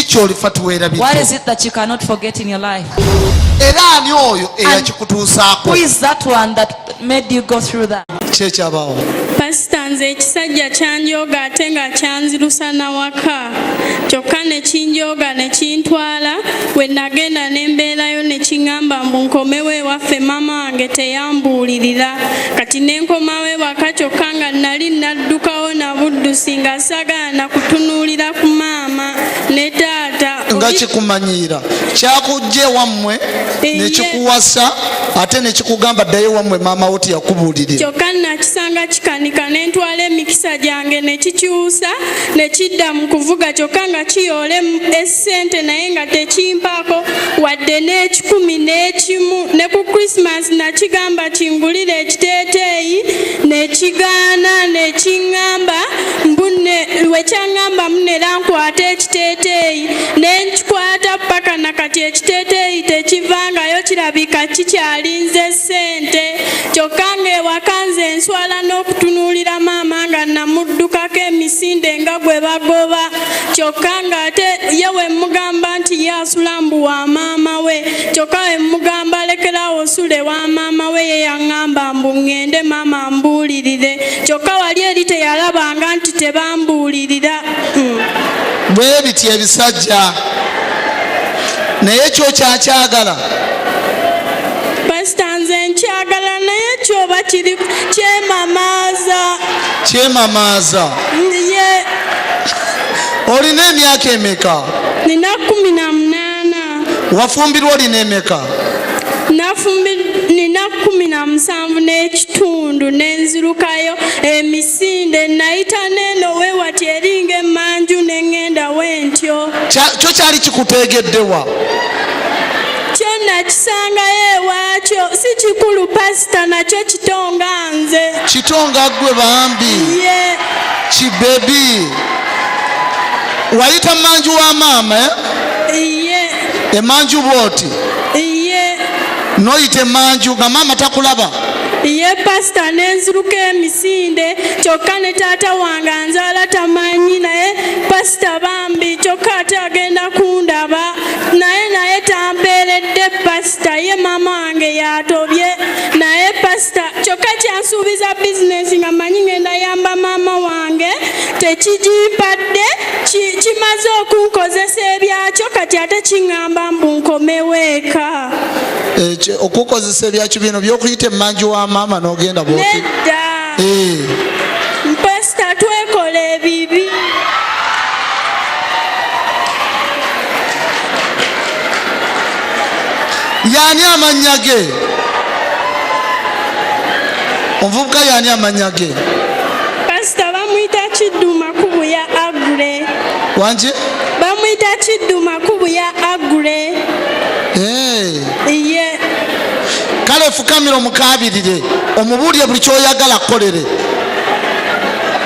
kyolifa tuweerabidde? What is it that you cannot forget in your life? Era ani oyo eyakikutuusaako? Who is that one that made you go through that? Kyekyabaawo. Pastor nze ekisajja kyanjooga ate nga kyanzirusa Nawakka. Kyokka ne kinjooga ne kintwala we nagenda ne mbeerayo ne kiŋŋamba mbu nkomewo ewaffe maama wange teyambuulirira. Kati ne nkomawo ewaka kyokka nga nali naddukawo na buddusi nga sagaana kutunuulira ku maama ne taata. Nga kikumanyiira kyakujja ewammwe ne kikuwasa ate ne kikugamba ddayo ewammwe maama wo teyakubuulirira. Kyokka nakisanga kikanika ne ntwala emikisa gyange ne kikyusa ne kidda mu kuvuga kyokka nga kiyoola essente naye nga tekimpaako wadde n'ekikumi n'ekimu. Ne ku Christmas nakigamba kingulire ekiteeteeyi ne kigaana ne kiŋŋamba mbunne wekyaŋŋamba munera nkwata ekiteeteeyi ne nkikwata paka nakati ekiteeteeyi tekivangayo kirabika kikyalinze ssente. Kyokka ng'ewaka nze nswala n'okutunuulira maama nga namuddukako emisinde nga gwe bagoba. Kyokka ng'ate ye we mugamba nti ye asula mbu wa maama we. Kyokka we mugamba lekerawo osule wa maama we ye yaŋŋamba mbu ŋŋende maama ambuulirire. Kyokka wali eri teyalabanga nti tebambuulirira. Bwe biti ebisajja naye kyo kyakyagala. Pastor nze nkyagala naye kyoba kiri kyemamaaza. Kyemamaaza. Ye olina emyaka emeka? nina 18. Wafumbirwa olina emeka? Nina 17 n'ekitundu nenzirukayo emisinde nayita neno we wati eringa emmanju neŋŋenda wentyo. Kyo kyali kikuteegeddewa? Kyo nakisangayo ewaakyo si kikulu pasita nakyo kitonga nze. Kitonga ggwe bambi. Ye kibebi. Wayita manju wa maama? Ye Emanju bwoti? Ye Noyite manju nga maama takulaba? Ye pasita nenziruka emisinde kyokka ne taata wange anzaala tamanyi naye pasita bambi kyokka ate agenda kundaba naye tampeeredde pasita ye maama wange yatobye naye pasita kyokka kyansuubiza bizinesi nga manyi ngenda yamba maama wange tekigimpadde kimaze okunkozesa ebyakyo kati ate kiŋŋamba mbu nkomewo eka. Okukozesa ebyakyo bino by'okuyita emmanju wa maama n'ogenda bwoti? Nedda. Pasita twekola ebibi. Yaani amannya ge? Omuvubuka yaani amannya ge? Pasita bamuyita Kiddu Makubu ya Agure. Wanje? Bamuyita Kiddu Makubu ya Agure. Ye kale fukamira omukabirire omubuulire buli kyoyagala kukolere.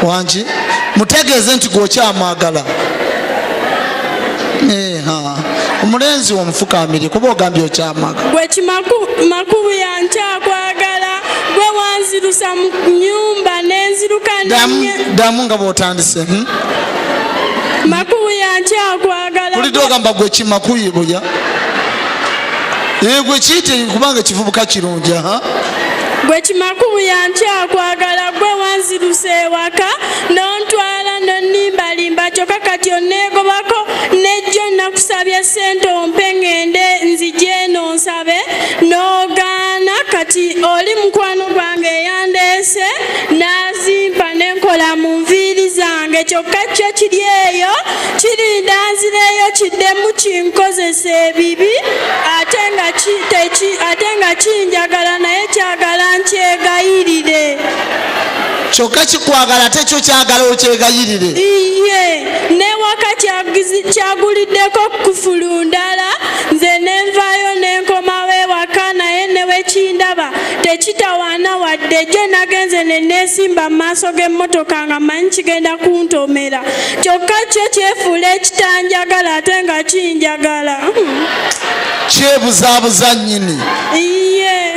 Wanje mutegeeze nti gwokyamwagala. Omulenzi omufukamire kuba ogambye okyamwagala. Gwe Makubu yankyakwagala gwe wanzirusa mu nnyumba nenziruka damu nga bwotandise. Makubu yankyakwagala. Bulidde ogamba gwe kimakuyibuya. Gwe kiyite kubanga kivubuka kirungi. Gwe Makubu yankyakwagala gwe wanzirusa ewaka n'ontwala n'onnimbalimba kyokka kati onneegobako nejjo nakusabye ssente ompe ŋŋende nzije eno nsabe n'ogaana kati oli mukwano gwange eyandeese n'azimpa n'enkola mu nviiri zange kyokka kyo kiri eyo kirinda nzireyo kiddemu kinkozesa ebibi ate nga kinjagala naye kyagala nkyegayirire. Kyokka kikwagala ate kyo kyagala okyegayirire? Iye newaka kyaguliddeko kufulu ndala nze nenvaayo nenkomawo ewaka naye newekindaba tekitawaana wadde gye nagenze neneesimba mu maaso g'emmotoka nga manyi kigenda kuntomera kyokka kyo kyefuula ekitanjagala ate nga kinjagala. Kyebuzaabuza nnyini. Iye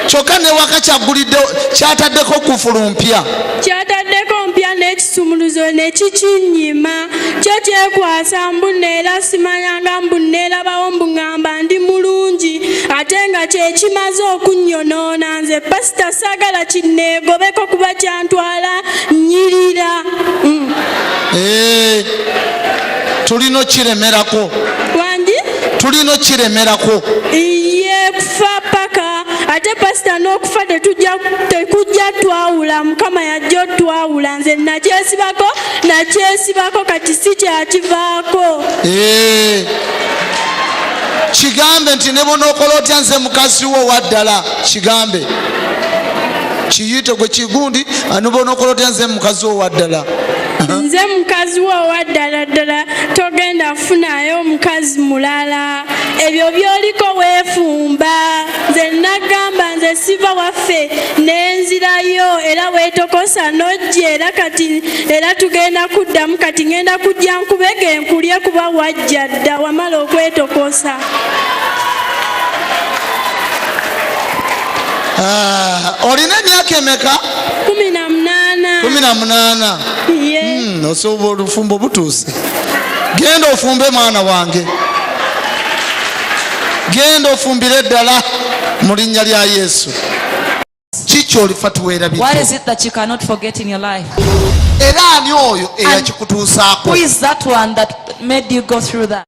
kyokka newaka kyagulidde kyataddeko kufulu mpya. Kyataddeko mpya n'ekisuula ekisumuluzo ne kikinyima kyo kyekwasa mbuneera simanyanga mbuneerabawo mbuŋŋamba ndi mulungi ate nga kyekimaze okunnyonoona nze pasita saagala kinneegobeko kuba kyantwala nnyirira. tulina kiremerako wangi tulina kiremerako iye kufa paka ate pasita n'okufa tekujja twawula mukama yajja twawula nze nakyesibako kati si kyakivaako. kigambe nti ne bonookola otya nze mukazi wo waddala kigambe kiyite gwe kigundi anobonookola otya nze mukazi wo waddala nze mukazi wo waddala ddala togenda kufunayo omukazi mulala ebyo byoliko weefumba nze nagamba nze siva waffe nenzirayo era weetokosa nojja era tugenda kuddamu kati ngenda kujja nkubege nkulye kuba wajja dda wamala okwetokosa. olina emyaka emeka? 18. Osobola olufumbo butuuse. Genda ofumbe mwana wange, genda ofumbire ddala mu linnya lya Yesu. Kiki olifa tuweerabidde? What is it that you cannot forget in your life? Era ani oyo eyakikutuusaako? Who is that one that made you go through that?